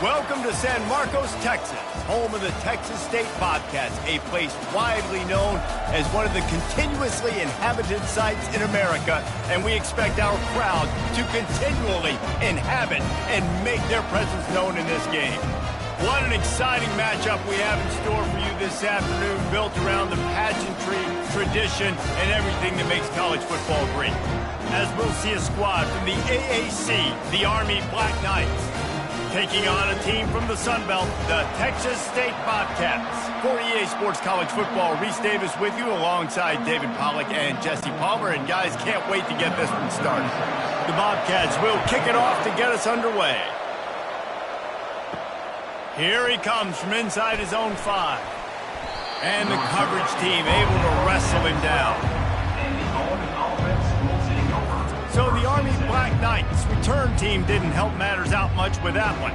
Welcome to San Marcos, Texas, home of the Texas State Bobcats, a place widely known as one of the continuously inhabited sites in America, and we expect our crowd to continually inhabit and make their presence known in this game. What an exciting matchup we have in store for you this afternoon, built around the pageantry, tradition, and everything that makes college football great. As we'll see a squad from the AAC, the Army Black Knights, taking on a team from the Sun Belt, the Texas State Bobcats. For EA Sports College Football, Reese Davis with you alongside David Pollack and Jesse Palmer. And guys, can't wait to get this one started. The Bobcats will kick it off to get us underway. Here he comes from inside his own 5. And the coverage team able to wrestle him down. So the Army Black Knights return team didn't help matters out much with that one.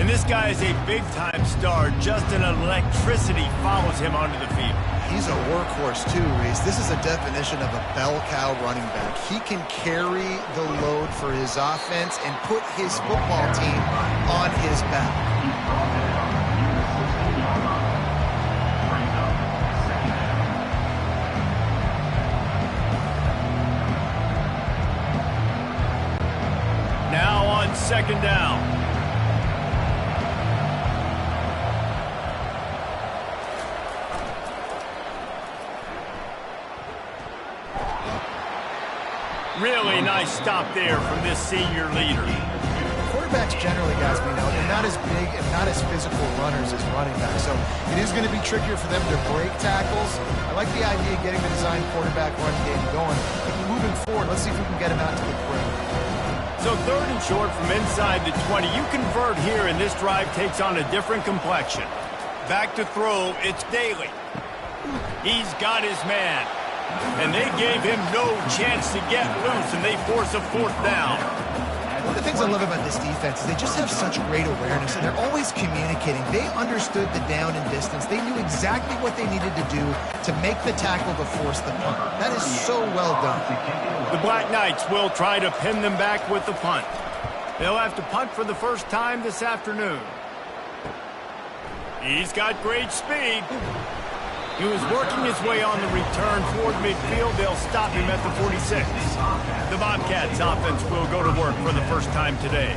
And this guy is a big-time star. Just an electricity follows him onto the field. He's a workhorse too, Reese. This is a definition of a bell cow running back. He can carry the load for his offense and put his football team on his back. Now on second down. Really nice stop there from this senior leader. Quarterbacks generally, guys, we know, they're not as big and not as physical runners as running backs, so it is going to be trickier for them to break tackles. I like the idea of getting the design quarterback run game going. Moving forward, let's see if we can get him out to the perimeter. So third and short from inside the 20. You convert here, and this drive takes on a different complexion. Back to throw, it's Daly. He's got his man. And they gave him no chance to get loose, and they force a fourth down. One of the things I love about this defense is they just have such great awareness, and they're always communicating. They understood the down and distance. They knew exactly what they needed to do to make the tackle to force the punt. That is so well done. The Black Knights will try to pin them back with the punt. They'll have to punt for the first time this afternoon. He's got great speed. He was working his way on the return toward midfield. They'll stop him at the 46. The Bobcats offense will go to work for the first time today.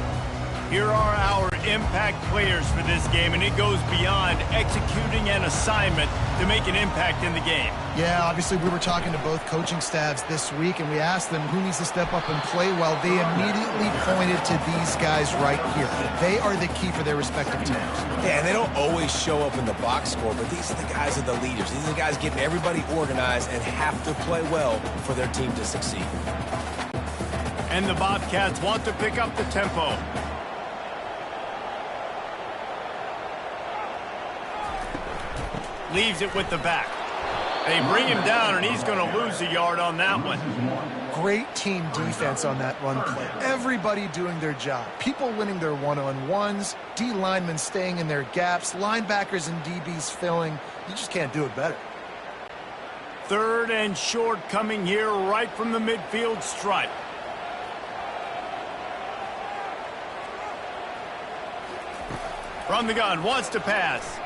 Here are our impact players for this game, and it goes beyond executing an assignment to make an impact in the game. Yeah, obviously we were talking to both coaching staffs this week, and we asked them who needs to step up and play well. They immediately pointed to these guys right here. They are the key for their respective teams. Yeah, and they don't always show up in the box score, but these are the guys that are the leaders. These are the guys getting everybody organized and have to play well for their team to succeed. And the Bobcats want to pick up the tempo. Leaves it with the back. They bring him down, and he's going to lose a yard on that one. Great team defense on that run play. Everybody doing their job. People winning their one-on-ones, D linemen staying in their gaps, linebackers and DBs filling. You just can't do it better. Third and short coming here right from the midfield stripe. From the gun, wants to pass.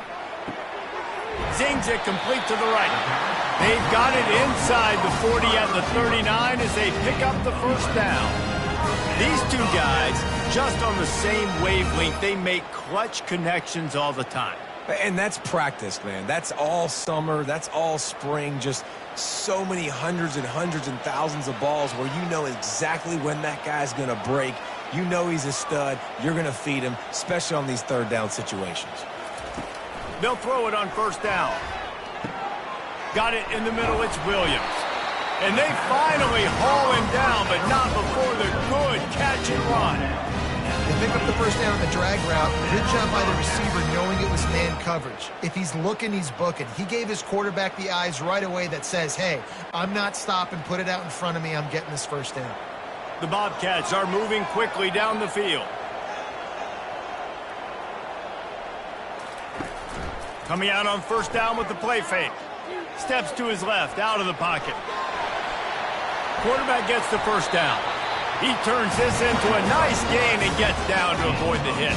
Zings it complete to the right. They've got it inside the 40 and the 39 as they pick up the first down. These two guys, just on the same wavelength, they make clutch connections all the time. And that's practice, man. That's all summer. That's all spring. Just so many hundreds and thousands of balls where you know exactly when that guy's going to break. You know he's a stud. You're going to feed him, especially on these third down situations. They'll throw it on first down. Got it in the middle, it's Williams. And they finally haul him down, but not before the good catch and run. They pick up the first down on the drag route. Good job by the receiver knowing it was man coverage. If he's looking, he's booking. He gave his quarterback the eyes right away that says, hey, I'm not stopping, put it out in front of me, I'm getting this first down. The Bobcats are moving quickly down the field. Coming out on first down with the play fake. Steps to his left, out of the pocket. Quarterback gets the first down. He turns this into a nice gain and gets down to avoid the hit.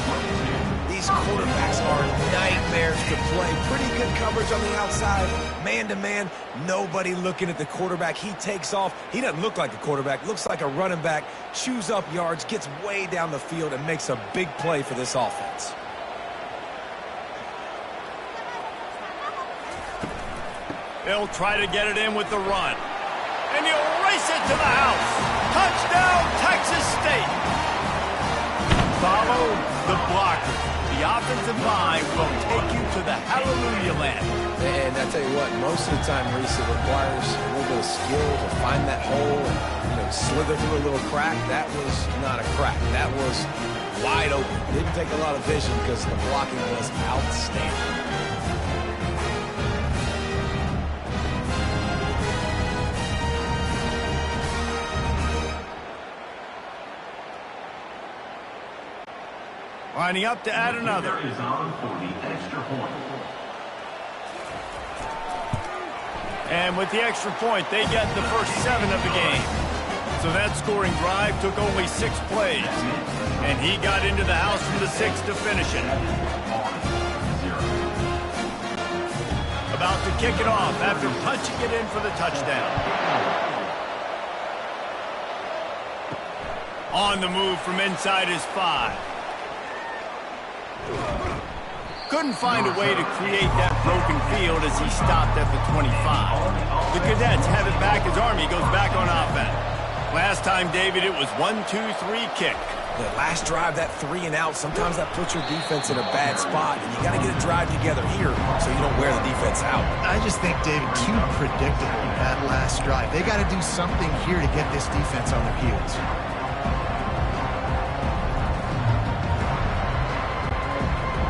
These These quarterbacks are nightmares to play. Pretty good coverage on the outside. Man-to-man, nobody looking at the quarterback. He takes off. He doesn't look like a quarterback. Looks like a running back. Chews up yards, gets way down the field, and makes a big play for this offense. They'll try to get it in with the run. And he'll race it to the house. Touchdown, Texas State. Follow the blocker. The offensive line will take you to the hallelujah land. And I tell you what, most of the time, Reese, it requires a little bit of skill to find that hole and, slither through a little crack. That was not a crack. That was wide open. Didn't take a lot of vision because the blocking was outstanding. Lining up to add another. Is on for the extra point. And with the extra point, they get the first 7 of the game. So that scoring drive took only 6 plays. And he got into the house from the 6 to finish it. About to kick it off after punching it in for the touchdown. On the move from inside his 5. Couldn't find a way to create that broken field as he stopped at the 25. The Cadets have it back as Army goes back on offense. Last time, David, it was 1-2-3 kick. The last drive, that 3 and out, sometimes that puts your defense in a bad spot, and you got to get a drive together here so you don't wear the defense out. I just think, David, too predictable that last drive. They got to do something here to get this defense on their heels.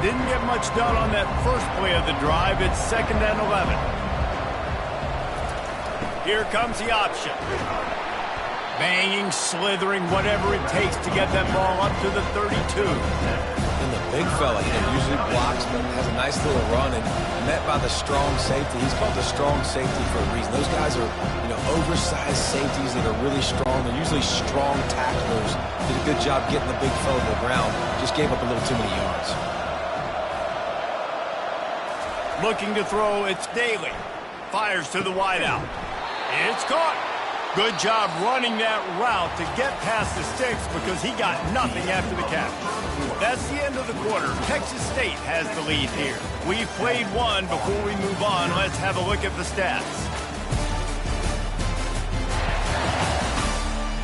Didn't get much done on that first play of the drive. It's 2nd and 11. Here comes the option. Banging, slithering, whatever it takes to get that ball up to the 32. And the big fella, usually blocks, but has a nice little run and met by the strong safety. He's called the strong safety for a reason. Those guys are, oversized safeties that are really strong. They're usually strong tacklers. Did a good job getting the big fella to the ground. Just gave up a little too many yards. Looking to throw, it's Daly. Fires to the wideout. It's caught. Good job running that route to get past the sticks because he got nothing after the catch. That's the end of the quarter. Texas State has the lead here. We've played one. Before we move on, let's have a look at the stats.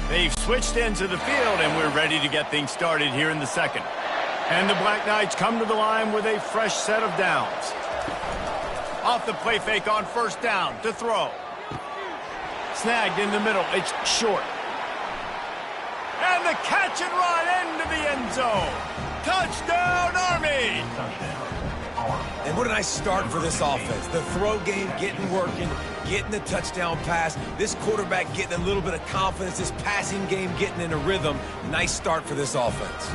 They've switched into the field, and we're ready to get things started here in the second. And the Black Knights come to the line with a fresh set of downs. Off the play fake on first down to throw. Snagged in the middle. It's short. And the catch and run into the end zone. Touchdown, Army! And what a nice start for this offense. The throw game getting working, getting the touchdown pass. This quarterback getting a little bit of confidence. This passing game getting in a rhythm. Nice start for this offense.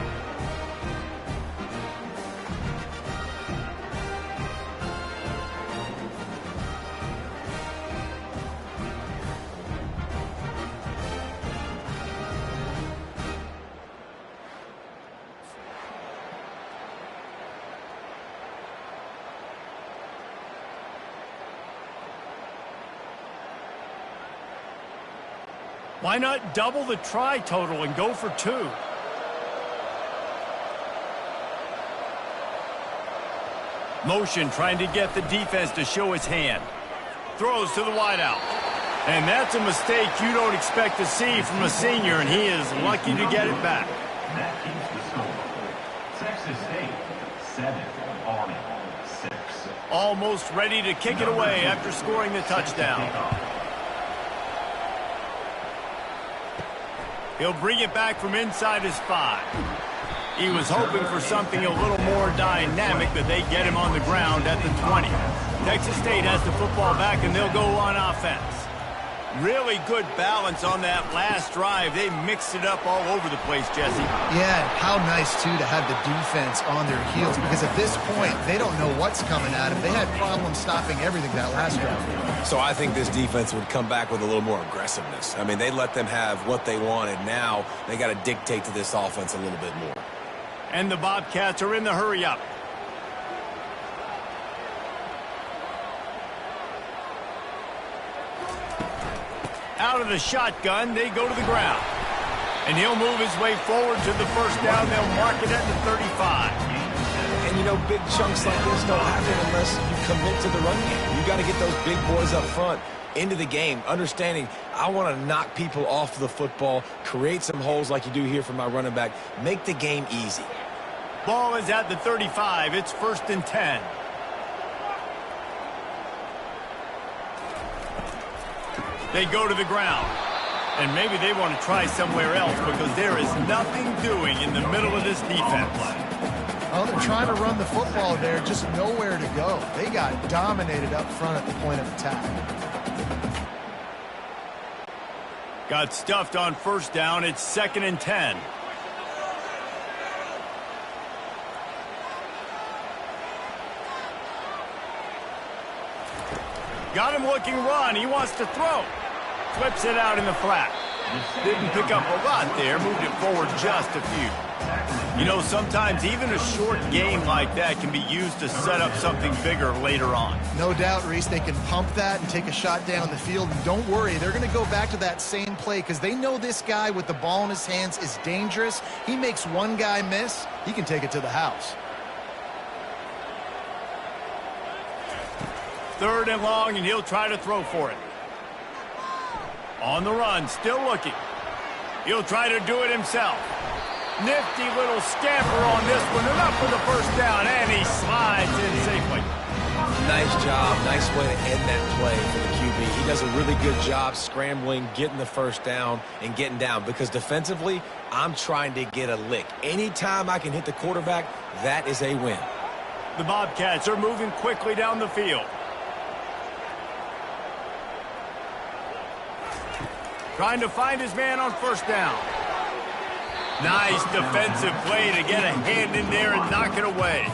Why not double the try total and go for 2? Motion trying to get the defense to show his hand. Throws to the wideout. And that's a mistake you don't expect to see from a senior, and he is lucky to get it back. That keeps the score. Texas State, 7, Army, 6. Almost ready to kick it away after scoring the touchdown. He'll bring it back from inside his 5. He was hoping for something a little more dynamic, but they get him on the ground at the 20. Texas State has the football back, and they'll go on offense. Really good balance on that last drive. They mixed it up all over the place, Jesse. Yeah, how nice, too, to have the defense on their heels, because at this point, they don't know what's coming at them. They had problems stopping everything that last drive. So I think this defense would come back with a little more aggressiveness. I mean, they let them have what they wanted. Now they got to dictate to this offense a little bit more. And the Bobcats are in the hurry-up. Out of the shotgun, they go to the ground. And he'll move his way forward to the first down. They'll mark it at the 35. And, you know, big chunks like this don't happen unless you commit to the run game. You got to get those big boys up front into the game, understanding I want to knock people off the football, create some holes like you do here for my running back, make the game easy. Ball is at the 35. It's 1st and 10. They go to the ground. And maybe they want to try somewhere else because there is nothing doing in the middle of this defense. Well, they're trying to run the football there, just nowhere to go. They got dominated up front at the point of attack. Got stuffed on 1st down. It's 2nd and 10. Got him looking run. He wants to throw. Flips it out in the flat. Didn't pick up a lot there. Moved it forward just a few. You know, sometimes even a short game like that can be used to set up something bigger later on. No doubt, Reese, they can pump that and take a shot down the field. And don't worry, they're going to go back to that same play because they know this guy with the ball in his hands is dangerous. He makes one guy miss, he can take it to the house. 3rd and long, and he'll try to throw for it. On the run, still looking. He'll try to do it himself. Nifty little scamper on this one, enough for the 1st down, and he slides in safely. Nice job. Nice way to end that play for the QB. He does a really good job scrambling, getting the 1st down, and getting down. Because defensively, I'm trying to get a lick. Anytime I can hit the quarterback, that is a win. The Bobcats are moving quickly down the field. Trying to find his man on 1st down. Nice defensive play to get a hand in there and knock it away.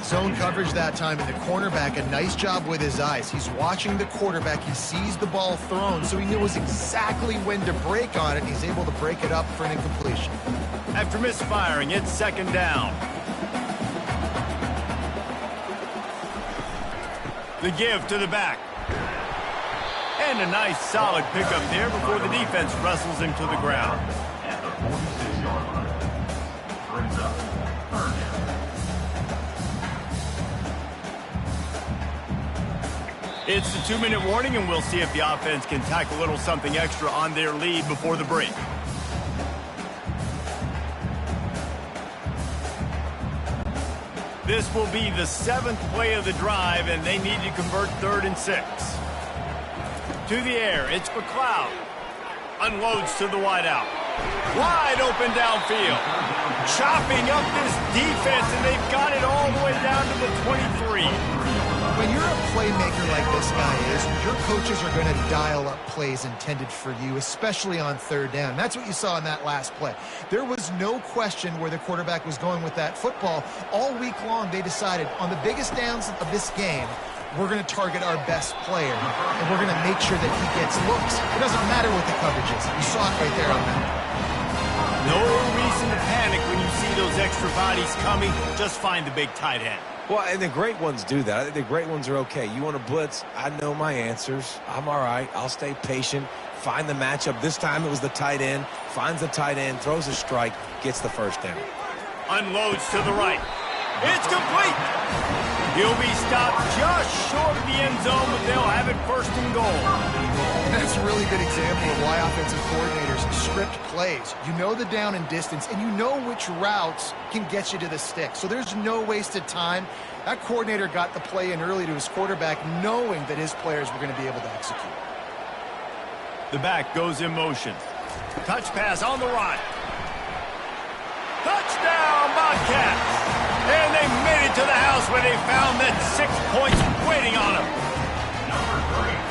Zone coverage that time, and the cornerback, a nice job with his eyes. He's watching the quarterback. He sees the ball thrown, so he knows exactly when to break on it, and he's able to break it up for an incompletion. After misfiring, it's 2nd down. The give to the back. And a nice solid pickup there before the defense wrestles him to the ground. At the 46-yard line. Brings up 3rd down. It's the 2-minute warning, and we'll see if the offense can tack a little something extra on their lead before the break. This will be the 7th play of the drive, and they need to convert 3rd and 6. To the air, it's McLeod. Unloads to the wideout. Wide open downfield. Chopping up this defense, and they've got it all the way down to the 23. When you're a playmaker like this guy is, your coaches are going to dial up plays intended for you, especially on 3rd down. That's what you saw in that last play. There was no question where the quarterback was going with that football. All week long, they decided on the biggest downs of this game, we're going to target our best player, and we're going to make sure that he gets looks. It doesn't matter what the coverage is. You saw it right there on that. No reason to panic when you see those extra bodies coming. Just find the big tight end. Well, and the great ones do that. I think the great ones are okay. You want to blitz, I know my answers. I'm all right. I'll stay patient, find the matchup. This time it was the tight end. Finds the tight end, throws a strike, gets the 1st down. Unloads to the right. It's complete. He'll be stopped just short of the end zone, but they'll have it 1st and goal. That's a really good example of why offensive coordinators script plays. You know the down and distance, and you know which routes can get you to the stick. So there's no wasted time. That coordinator got the play in early to his quarterback, knowing that his players were going to be able to execute. The back goes in motion. Touch pass on the right. Touchdown, Bobcats! And they made it to the house where they found that 6 points waiting on them.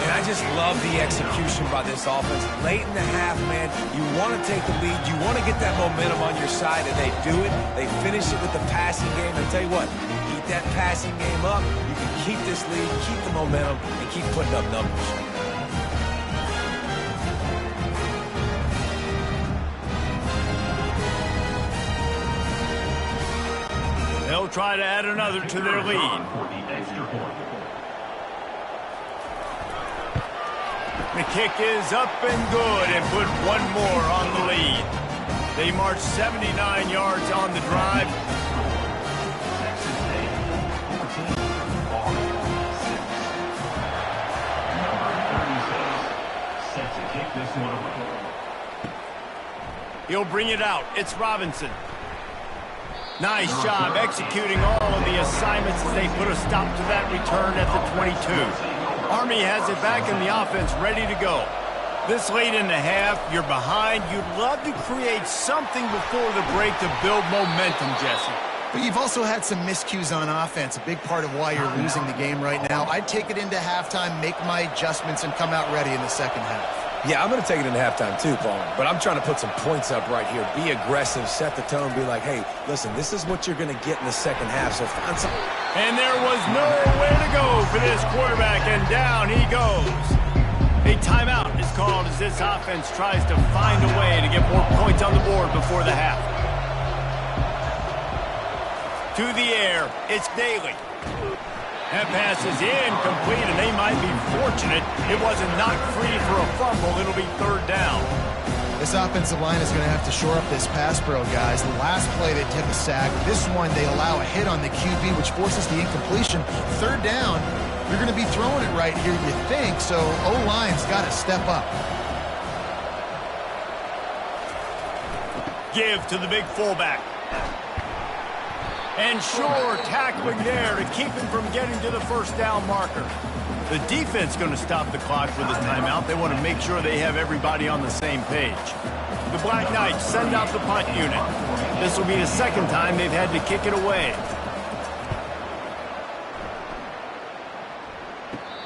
And I just love the execution by this offense. Late in the half, man, you want to take the lead. You want to get that momentum on your side, and they do it. They finish it with the passing game. And tell you what, keep that passing game up. You can keep this lead, keep the momentum, and keep putting up numbers. They'll try to add another to their lead. For the extra point. The kick is up and good and put one more on the lead. They march 79 yards on the drive. Texas State 14, Army 6. Number 36 set to kick this one away. He'll bring it out. It's Robinson. Nice job executing all of the assignments as they put a stop to that return at the 22. Army has it back in the offense, ready to go. This late in the half, you're behind. You'd love to create something before the break to build momentum, Jesse. But you've also had some miscues on offense, a big part of why you're losing the game right now. I'd take it into halftime, make my adjustments, and come out ready in the second half. Yeah, I'm going to take it into halftime too, Paul. But I'm trying to put some points up right here. Be aggressive, set the tone, be like, hey, listen, this is what you're going to get in the second half, so find something. And there was nowhere to go for this quarterback, and down he goes. A timeout is called as this offense tries to find a way to get more points on the board before the half. To the air, it's Daly. That pass is incomplete, and they might be fortunate it wasn't knocked free for a fumble. It'll be third down. This offensive line is going to have to shore up this pass pro, guys. The last play they took a sack. This one they allow a hit on the QB, which forces the incompletion. Third down, you're going to be throwing it right here, you think, so O-line's got to step up. Give to the big fullback. And sure, tackling there to keep him from getting to the first down marker. The defense going to stop the clock with this timeout. They want to make sure they have everybody on the same page. The Black Knights send out the punt unit. This will be the second time they've had to kick it away.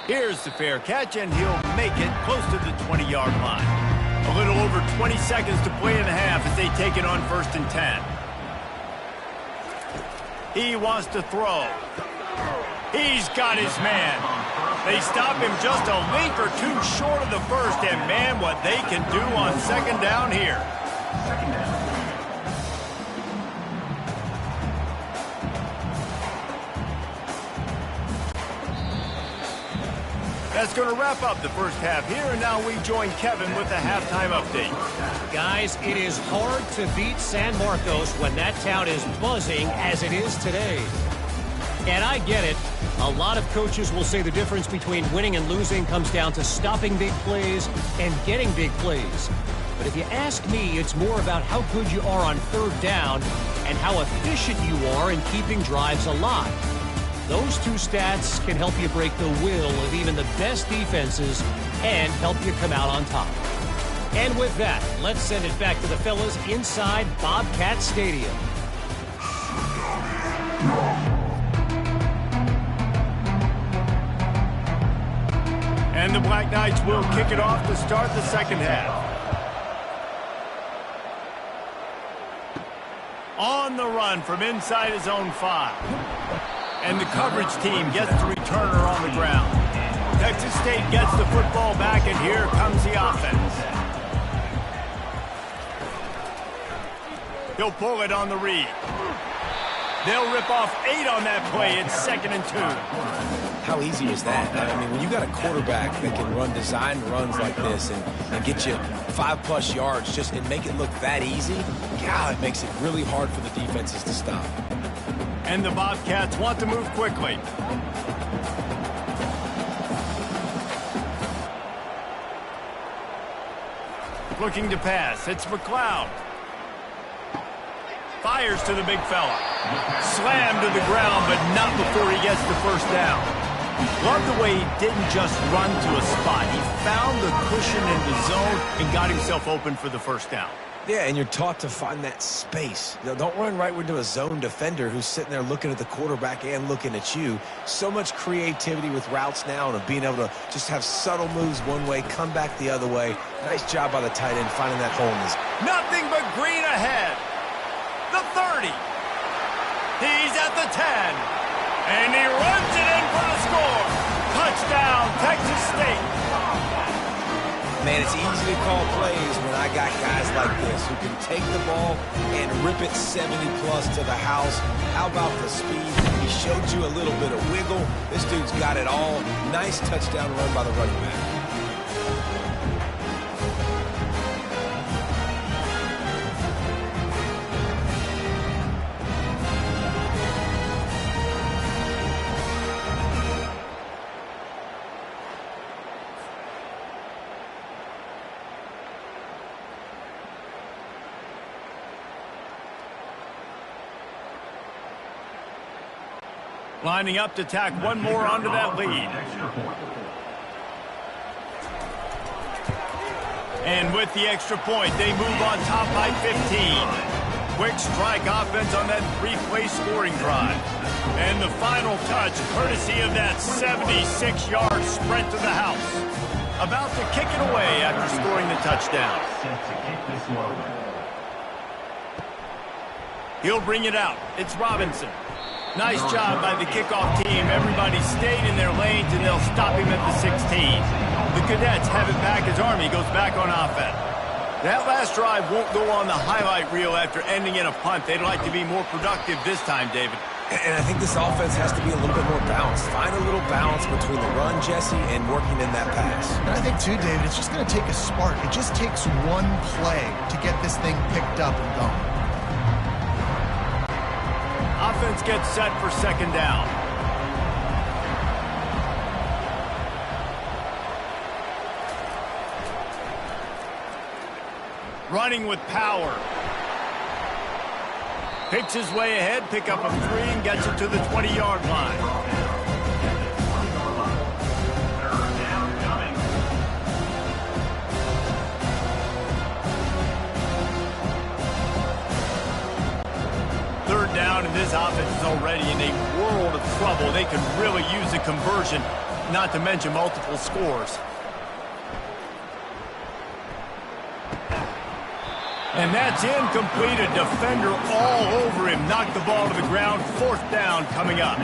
Here's the fair catch, and he'll make it close to the 20-yard line. A little over 20 seconds to play in the half as they take it on 1st and 10. He wants to throw. He's got his man. They stop him just a link or two short of the first, and man, what they can do on second down here. Second down. That's going to wrap up the first half here, and now we join Kevin with the halftime update. Guys, it is hard to beat San Marcos when that town is buzzing as it is today. And I get it. A lot of coaches will say the difference between winning and losing comes down to stopping big plays and getting big plays. But if you ask me, it's more about how good you are on third down and how efficient you are in keeping drives alive. Those two stats can help you break the will of even the best defenses and help you come out on top. And with that, let's send it back to the fellas inside Bobcat Stadium. And the Black Knights will kick it off to start the second half. On the run from inside his own 5. And the coverage team gets the returner on the ground. Texas State gets the football back, and here comes the offense. He'll pull it on the read. They'll rip off 8 on that play. It's 2nd and 2. How easy is that? I mean, when you got a quarterback that can run design runs like this and get you 5+ yards just and make it look that easy, God, it makes it really hard for the defenses to stop. And the Bobcats want to move quickly. Looking to pass. It's McLeod. Fires to the big fella. Slammed to the ground, but not before he gets the first down. Love the way he didn't just run to a spot. He found the cushion in the zone and got himself open for the first down. Yeah, and you're taught to find that space. Don't run right into a zone defender who's sitting there looking at the quarterback and looking at you. So much creativity with routes now and of being able to just have subtle moves one way, come back the other way. Nice job by the tight end finding that hole in this. Nothing but green ahead. The 30. He's at the 10. And he runs it in for the score. Touchdown, Texas State. Man, it's easy to call plays when I got guys like this who can take the ball and rip it 70-plus to the house. How about the speed? He showed you a little bit of wiggle. This dude's got it all. Nice touchdown run by the running back. Lining up to tack one more onto that lead. And with the extra point, they move on top by 15. Quick strike offense on that three-play scoring drive. And the final touch, courtesy of that 76-yard sprint to the house. About to kick it away after scoring the touchdown. He'll bring it out. It's Robinson. Nice job by the kickoff team. Everybody stayed in their lanes, and they'll stop him at the 16. The Cadets have it back as Army goes back on offense. That last drive won't go on the highlight reel after ending in a punt. They'd like to be more productive this time, David. And I think this offense has to be a little bit more balanced. Find a little balance between the run, Jesse, and working in that pass. And I think, too, David, it's just going to take a spark. It just takes one play to get this thing picked up and going. Offense gets set for second down. Running with power. Picks his way ahead, pick up a 3, and gets it to the 20-yard line. Down, and this offense is already in a world of trouble. They could really use a conversion, not to mention multiple scores. And that's incomplete. A defender all over him. Knocked the ball to the ground. Fourth down coming up.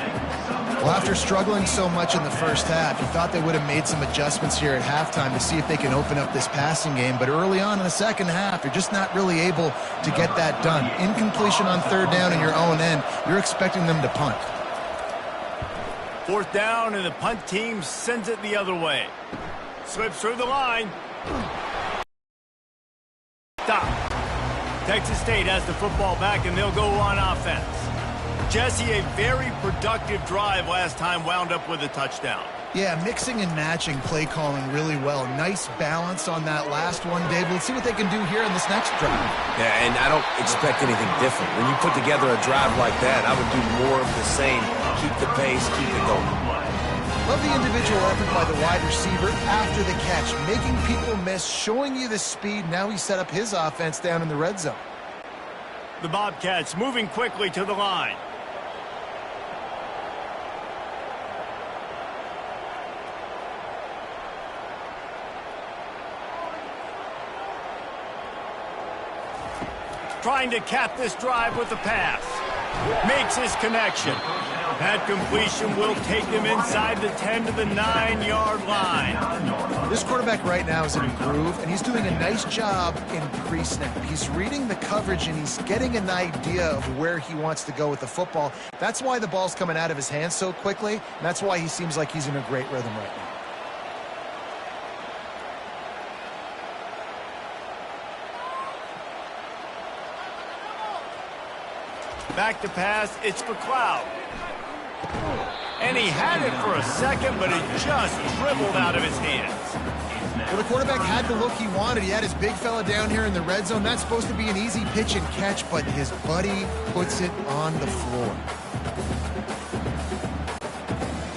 Well, after struggling so much in the first half, you thought they would have made some adjustments here at halftime to see if they can open up this passing game. But early on in the second half, you're just not really able to get that done. Incompletion on third down in your own end, you're expecting them to punt. Fourth down, and the punt team sends it the other way. Slips through the line. Stop. Texas State has the football back, and they'll go on offense. Jesse, a very productive drive last time, wound up with a touchdown. Yeah, mixing and matching play calling really well. Nice balance on that last one, Dave. Let's see what they can do here in this next drive. Yeah, and I don't expect anything different. When you put together a drive like that, I would do more of the same. Keep the pace, keep it going. Love the individual effort by the wide receiver after the catch, making people miss, showing you the speed. Now he set up his offense down in the red zone. The Bobcats moving quickly to the line. Trying to cap this drive with the pass. Makes his connection. That completion will take him inside the 10 to the 9-yard line. This quarterback right now is in a groove, and he's doing a nice job in pre-snap. He's reading the coverage, and he's getting an idea of where he wants to go with the football. That's why the ball's coming out of his hands so quickly, and that's why he seems like he's in a great rhythm right now. Back to pass, it's McLeod. And he had it for a second, but it just dribbled out of his hands. Well, the quarterback had the look he wanted. He had his big fella down here in the red zone. That's supposed to be an easy pitch and catch, but his buddy puts it on the floor.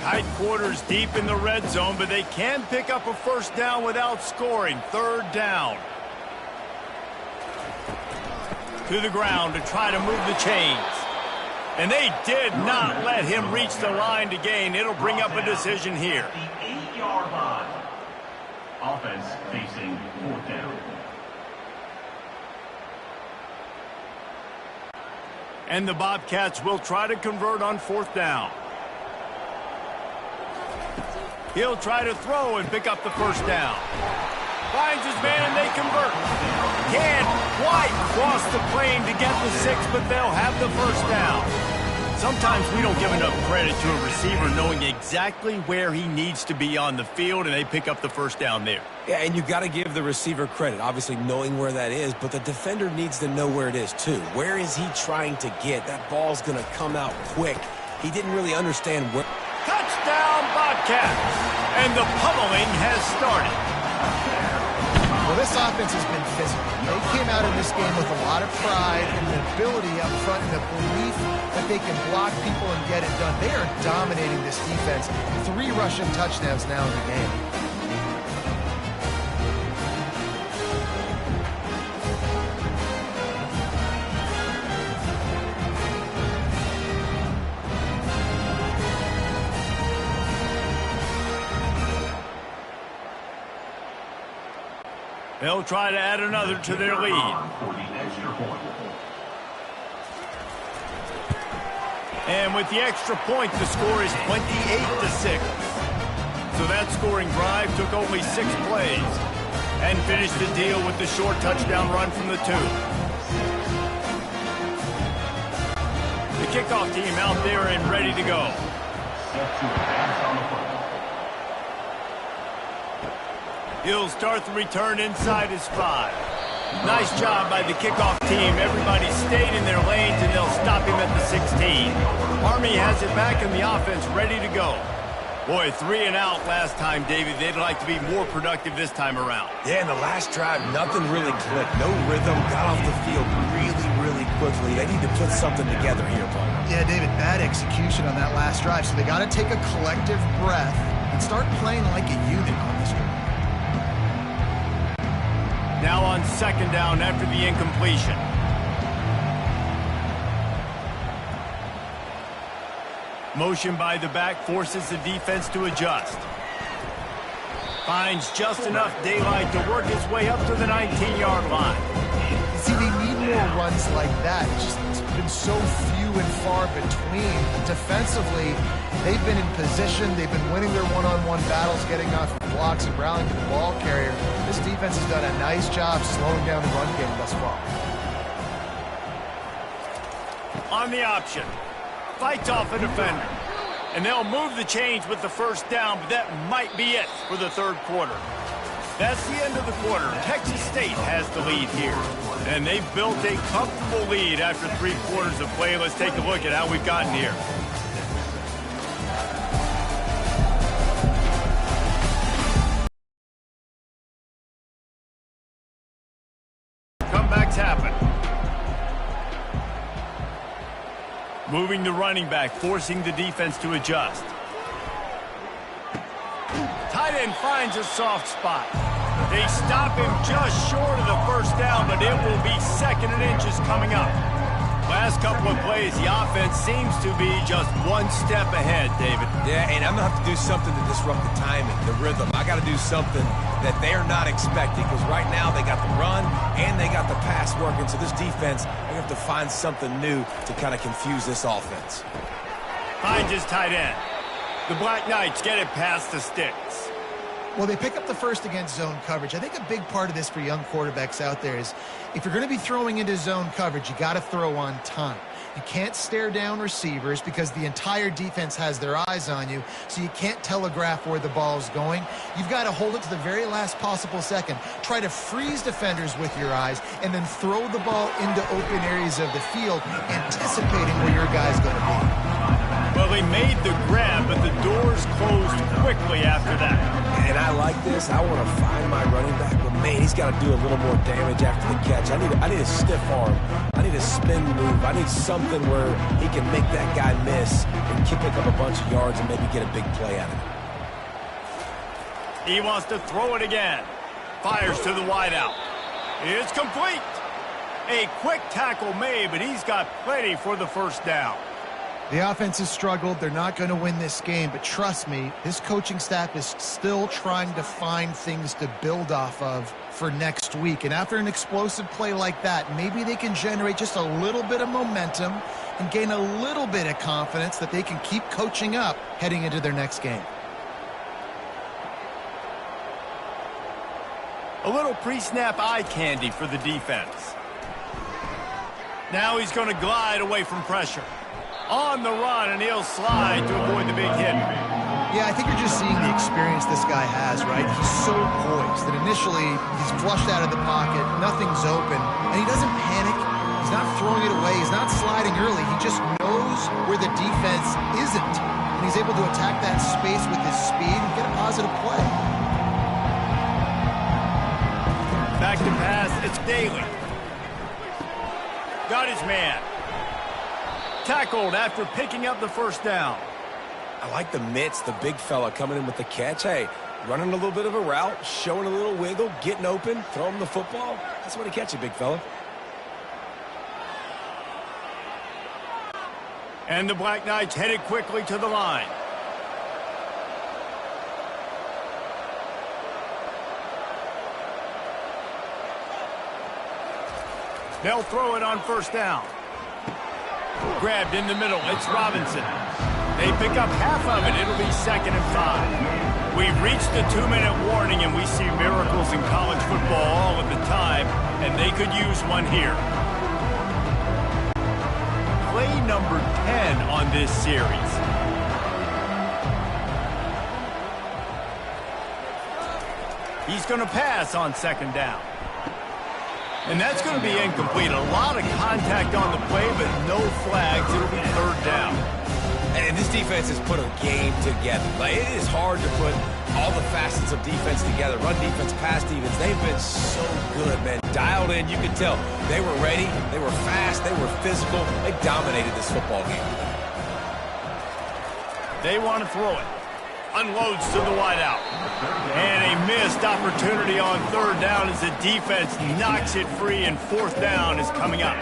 Tight quarters deep in the red zone, but they can pick up a first down without scoring. Third down. To the ground to try to move the chains. And they did not let him reach the line to gain. It'll bring up a decision here. The 8-yard line. Offense facing fourth down. And the Bobcats will try to convert on fourth down. He'll try to throw and pick up the first down. Finds his man and they convert. Can't quite cross the plane to get the 6, but they'll have the first down. Sometimes we don't give enough credit to a receiver knowing exactly where he needs to be on the field, and they pick up the first down there. Yeah, and you got to give the receiver credit, obviously knowing where that is, but the defender needs to know where it is too. Where is he trying to get? That ball's going to come out quick. He didn't really understand where. Touchdown, Bobcats! And the pummeling has started. Well, this offense has been physical. They came out in this game with a lot of pride and the ability up front and the belief that they can block people and get it done. They are dominating this defense. 3 rushing touchdowns now in the game. They'll try to add another to their lead. For the extra point. And with the extra point, the score is 28-6. So that scoring drive took only 6 plays and finished the deal with the short touchdown run from the 2. The kickoff team out there and ready to go. Set to advance on the front. He'll start the return inside his 5. Nice job by the kickoff team. Everybody stayed in their lanes, and they'll stop him at the 16. Army has it back, and the offense ready to go. Boy, 3 and out last time, David. They'd like to be more productive this time around. Yeah, in the last drive, nothing really clicked. No rhythm, got off the field really quickly. They need to put something together here, Paul. Yeah, David, bad execution on that last drive. So they got to take a collective breath and start playing like a unit on this drive. Now on second down after the incompletion. Motion by the back forces the defense to adjust. Finds just enough daylight to work his way up to the 19-yard line. See, they need more runs like that. It's been so few and far between. Defensively, they've been in position. They've been winning their one-on-one battles, getting off blocks and rallying to the ball carrier. This defense has done a nice job slowing down the run game thus far. On the option. Fights off a defender. And they'll move the chains with the first down, but that might be it for the third quarter. That's the end of the quarter. Texas State has the lead here. And they've built a comfortable lead after 3 quarters of play. Let's take a look at how we've gotten here. Comebacks happen. Moving the running back, forcing the defense to adjust. Tight end finds a soft spot. They stop him just short of the first down, but it will be 2nd and inches coming up. Last couple of plays, the offense seems to be just 1 step ahead, David. Yeah, and I'm going to have to do something to disrupt the timing, the rhythm. I got to do something that they're not expecting, because right now they got the run and they got the pass working. So this defense, they have to find something new to kind of confuse this offense. Finds his tight end. The Black Knights get it past the sticks. Well, they pick up the first against zone coverage. I think a big part of this for young quarterbacks out there is if you're going to be throwing into zone coverage, you got to throw on time. You can't stare down receivers because the entire defense has their eyes on you, so you can't telegraph where the ball's going. You've got to hold it to the very last possible second. Try to freeze defenders with your eyes and then throw the ball into open areas of the field, anticipating where your guy's going to be. Well, they made the grab, but the doors closed quickly after that. And I like this. I want to find my running back, but man, he's got to do a little more damage after the catch. I need a stiff arm. I need a spin move. I need something where he can make that guy miss and pick up a bunch of yards and maybe get a big play out of it. He wants to throw it again. Fires to the wideout. It's complete. A quick tackle made, but he's got plenty for the first down. The offense has struggled. They're not going to win this game, but trust me, this coaching staff is still trying to find things to build off of for next week. And after an explosive play like that, maybe they can generate just a little bit of momentum and gain a little bit of confidence that they can keep coaching up heading into their next game. A little pre-snap eye candy for the defense. Now he's going to glide away from pressure. On the run, and he'll slide to avoid the big hit. Yeah, I think you're just seeing the experience this guy has, right? He's so poised that initially he's flushed out of the pocket, nothing's open, and he doesn't panic. He's not throwing it away. He's not sliding early. He just knows where the defense isn't, and he's able to attack that space with his speed and get a positive play. Back to pass, it's Daly. Got his man. Tackled after picking up the first down. I like the mitts, the big fella coming in with the catch. Hey, running a little bit of a route, showing a little wiggle, getting open, throwing the football. That's what he catch it, big fella. And the Black Knights headed quickly to the line. They'll throw it on first down. Grabbed in the middle. It's Robinson. They pick up half of it. It'll be 2nd and 5. We've reached the 2-minute warning, and we see miracles in college football all of the time, and they could use one here. Play number 10 on this series. He's going to pass on 2nd down. And that's going to be incomplete. A lot of contact on the play, but no flags. It'll be 3rd down. And this defense has put a game together. Like, it is hard to put all the facets of defense together. Run defense, pass defense. They've been so good, man. Dialed in, you can tell. They were ready. They were fast. They were physical. They dominated this football game. They want to throw it. Unloads to the wideout. And a missed opportunity on 3rd down as the defense knocks it free, and 4th down is coming up.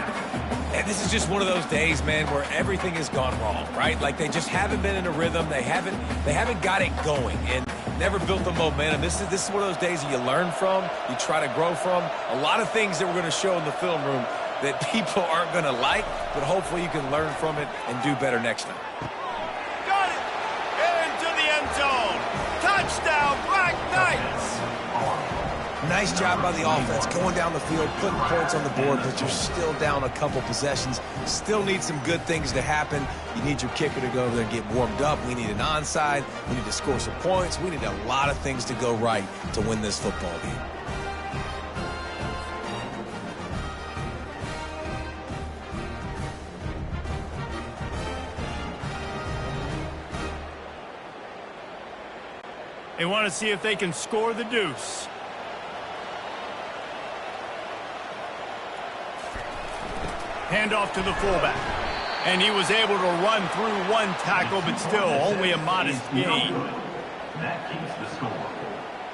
And this is just one of those days, man, where everything has gone wrong, right? Like, they just haven't been in a rhythm. They haven't got it going and never built the momentum. This is one of those days that you learn from, you try to grow from. A lot of things that we're going to show in the film room that people aren't going to like, but hopefully you can learn from it and do better next time. Got it! Into the end zone. Touchdown, Black Knights! Nice job by the offense going down the field, putting points on the board, but you're still down a couple possessions. Still need some good things to happen. You need your kicker to go over there and get warmed up. We need an onside. We need to score some points. We need a lot of things to go right to win this football game. They want to see if they can score the deuce. Handoff to the fullback. And he was able to run through one tackle, but still only a modest gain. That keeps the score.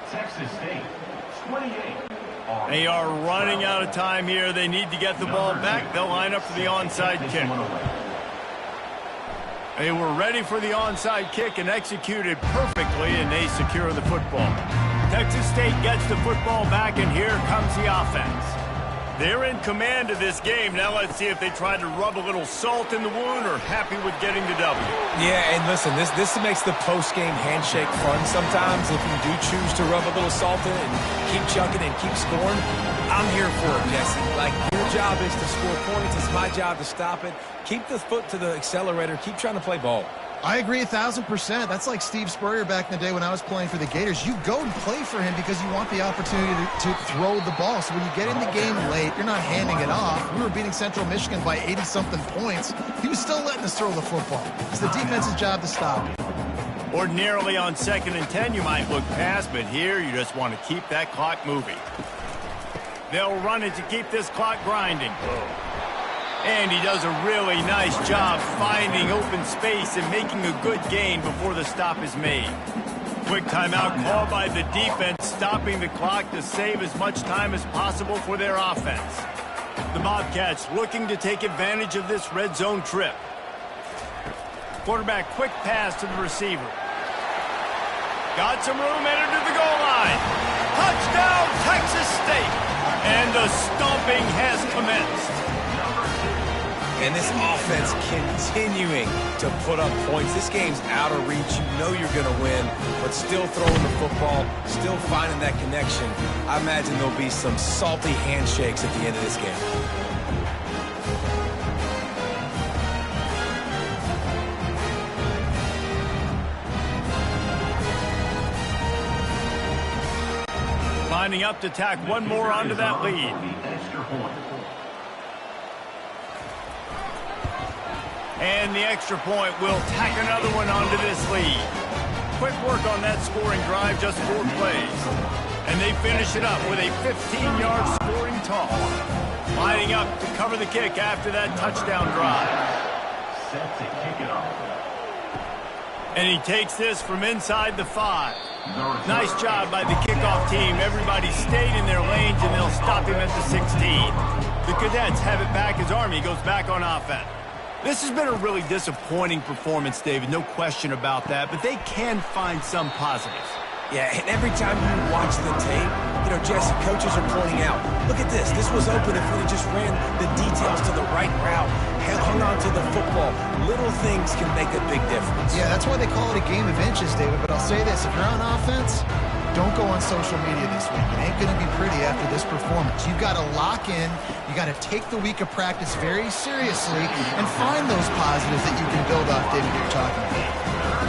Texas State, 28. They are running out of time here. They need to get the ball back. They'll line up for the onside kick. They were ready for the onside kick and executed perfectly, and they secure the football. Texas State gets the football back, and here comes the offense. They're in command of this game. Now let's see if they try to rub a little salt in the wound or happy with getting the W. Yeah, and listen, this makes the post-game handshake fun sometimes. If you do choose to rub a little salt in it and keep chucking and keep scoring, I'm here for it, Jesse. Like, your job is to score points. It's my job to stop it. Keep the foot to the accelerator. Keep trying to play ball. I agree 1,000%. That's like Steve Spurrier back in the day when I was playing for the Gators. You go and play for him because you want the opportunity to throw the ball. So when you get in the game late, you're not handing it off. We were beating Central Michigan by 80-something points. He was still letting us throw the football. It's the defense's job to stop. Ordinarily on 2nd and 10, you might look past, but here you just want to keep that clock moving. They'll run it to keep this clock grinding. And he does a really nice job finding open space and making a good gain before the stop is made. Quick timeout called by the defense, stopping the clock to save as much time as possible for their offense. The Bobcats looking to take advantage of this red zone trip. Quarterback quick pass to the receiver. Got some room, entered to the goal line. Touchdown, Texas State. And the stomping has commenced. And this offense continuing to put up points. This game's out of reach. You know you're going to win, but still throwing the football, still finding that connection. I imagine there'll be some salty handshakes at the end of this game. Lining up to tack one more onto that lead. And the extra point will tack another one onto this lead. Quick work on that scoring drive, just 4 plays. And they finish it up with a 15-yard scoring toss. Lining up to cover the kick after that touchdown drive. Set to kick it off. And he takes this from inside the 5. Nice job by the kickoff team. Everybody stayed in their lanes, and they'll stop him at the 16. The Cadets have it back as Army goes back on offense. This has been a really disappointing performance, David, no question about that, but they can find some positives. Yeah, and every time you watch the tape, you know, Jesse, coaches are pointing out, look at this. This was open if we just ran the details to the right route, hung on to the football. Little things can make a big difference. Yeah, that's why they call it a game of inches, David. But I'll say this, if you're on offense, don't go on social media this week. It ain't going to be pretty after this performance. You've got to lock in. You got to take the week of practice very seriously and find those positives that you can build off, David, you're talking about.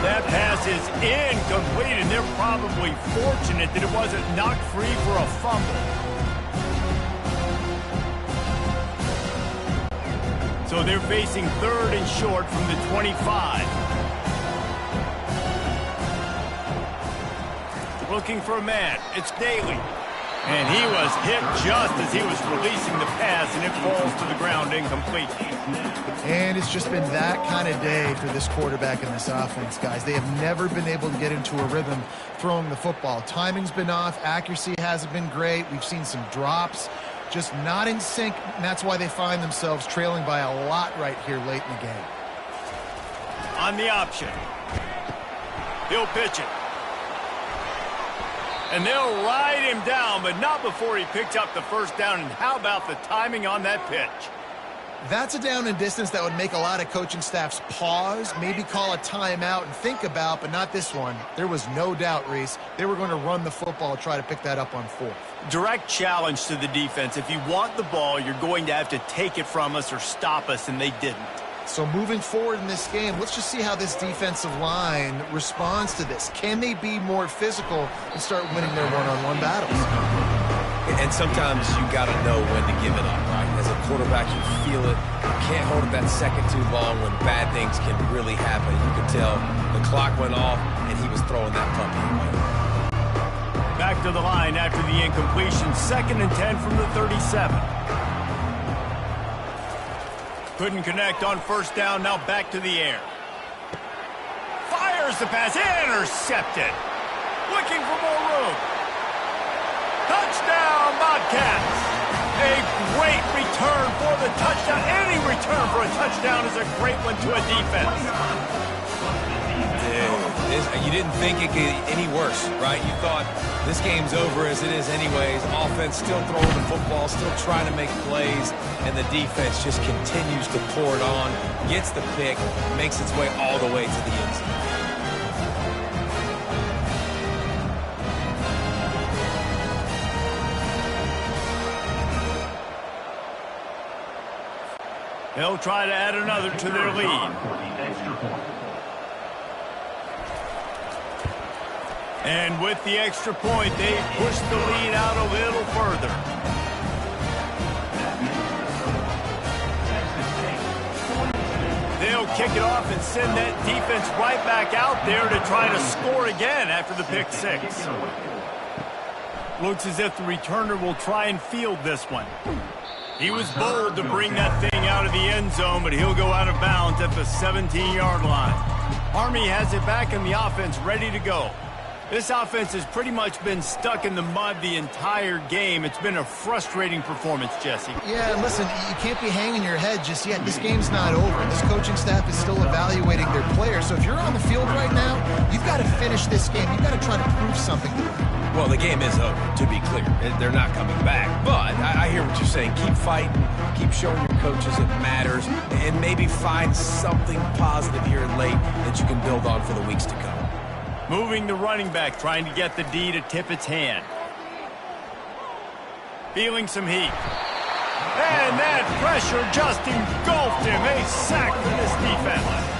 That pass is incomplete, and they're probably fortunate that it wasn't knocked free for a fumble. So they're facing 3rd and short from the 25. Looking for a man. It's Daly. And he was hit just as he was releasing the pass, and it falls to the ground incomplete. And it's just been that kind of day for this quarterback and this offense, guys. They have never been able to get into a rhythm throwing the football. Timing's been off. Accuracy hasn't been great. We've seen some drops. Just not in sync, and that's why they find themselves trailing by a lot right here late in the game. On the option. He'll pitch it. And they'll ride him down, but not before he picks up the first down. And how about the timing on that pitch? That's a down and distance that would make a lot of coaching staffs pause, maybe call a timeout and think about, but not this one. There was no doubt, Reese, they were going to run the football and try to pick that up on 4th. Direct challenge to the defense. If you want the ball, you're going to have to take it from us or stop us, and they didn't. So moving forward in this game, let's just see how this defensive line responds to this. Can they be more physical and start winning their one-on-one battles? And sometimes you got to know when to give it up, right? As a quarterback, you feel it. You can't hold it that second too long when bad things can really happen. You could tell the clock went off, and he was throwing that puppy away. Back to the line after the incompletion. 2nd and 10 from the 37. Couldn't connect on 1st down. Now back to the air. Fires the pass. Intercepted. Looking for more room. Touchdown, Bobcats. A great return for the touchdown. Any return for a touchdown is a great one to a defense. Dude, you didn't think it could get any worse, right? You thought this game's over as it is anyways. Offense still throwing the football, still trying to make plays, and the defense just continues to pour it on, gets the pick, makes its way all the way to the end zone. They'll try to add another to their lead. And with the extra point, they push the lead out a little further. They'll kick it off and send that defense right back out there to try to score again after the pick 6. Looks as if the returner will try and field this one. He was bold to bring that thing out of the end zone, but he'll go out of bounds at the 17-yard line. Army has it back in the offense, ready to go. This offense has pretty much been stuck in the mud the entire game. It's been a frustrating performance, Jesse. Yeah, and listen, you can't be hanging your head just yet. This game's not over. This coaching staff is still evaluating their players. So if you're on the field right now, you've got to finish this game. You've got to try to prove something to them. Well, the game is over, to be clear. They're not coming back. But I hear what you're saying. Keep fighting. Keep showing your coaches it matters. And maybe find something positive here late that you can build on for the weeks to come. Moving the running back, trying to get the D to tip its hand. Feeling some heat. And that pressure just engulfed him. A sack for this defense.